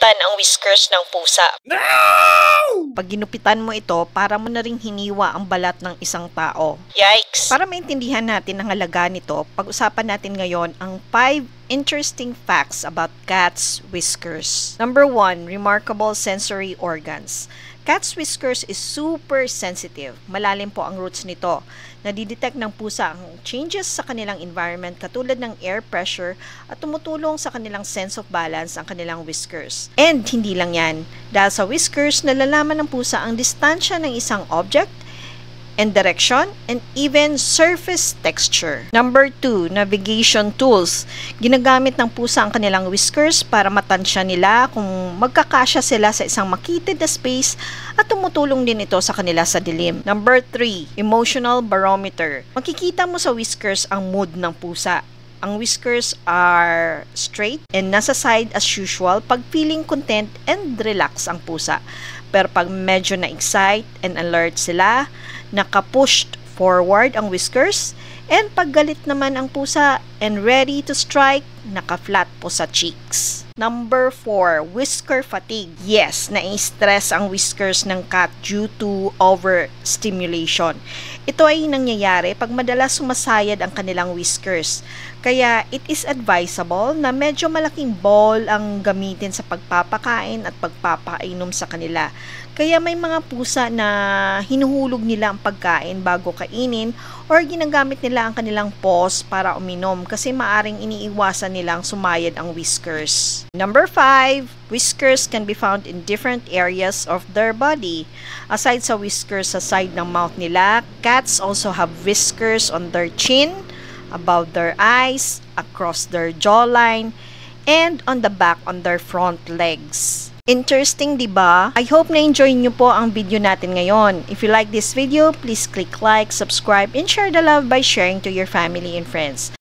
ginupitan ang whiskers ng pusa. No! Pag ginupitan mo ito, para mo na ring hiniwa ang balat ng isang tao. Yikes! Para maintindihan natin ang halaga nito, pag-usapan natin ngayon ang 5 interesting facts about cats' whiskers. Number 1, remarkable sensory organs. Cat's whiskers is super sensitive. Malalim po ang roots nito. Nadidetect ng pusa ang changes sa kanilang environment katulad ng air pressure at tumutulong sa kanilang sense of balance ang kanilang whiskers. And hindi lang yan. Dahil sa whiskers, nalalaman ng pusa ang distansya ng isang object and direction, and even surface texture. Number 2, navigation tools. Ginagamit ng pusa ang kanilang whiskers para matansya nila kung magkakasya sila sa isang makitid na space at tumutulong din ito sa kanila sa dilim. Number 3, emotional barometer. Makikita mo sa whiskers ang mood ng pusa. Ang whiskers are straight and nasa side as usual pag feeling content and relax ang pusa. Pero pag medyo na-excite and alert sila, naka-pushed forward ang whiskers, and pag galit naman ang pusa and ready to strike, naka-flat po sa cheeks. Number 4, whisker fatigue. Yes, nai-stress ang whiskers ng cat due to overstimulation. Ito ay nangyayari pag madalas sumasayad ang kanilang whiskers. Kaya it is advisable na medyo malaking ball ang gamitin sa pagpapakain at pagpapainom sa kanila. Kaya may mga pusa na hinuhulog nila ang pagkain bago kainin or ginagamit nila ang kanilang paws para uminom kasi maaring iniiwasan nilang sumayad ang whiskers. Number 5, whiskers can be found in different areas of their body. Aside sa whiskers sa side ng mouth nila, cats also have whiskers on their chin, above their eyes, across their jawline, and on the back on their front legs. Interesting, diba? I hope na-enjoy nyo po ang video natin ngayon. If you like this video, please click like, subscribe, and share the love by sharing to your family and friends.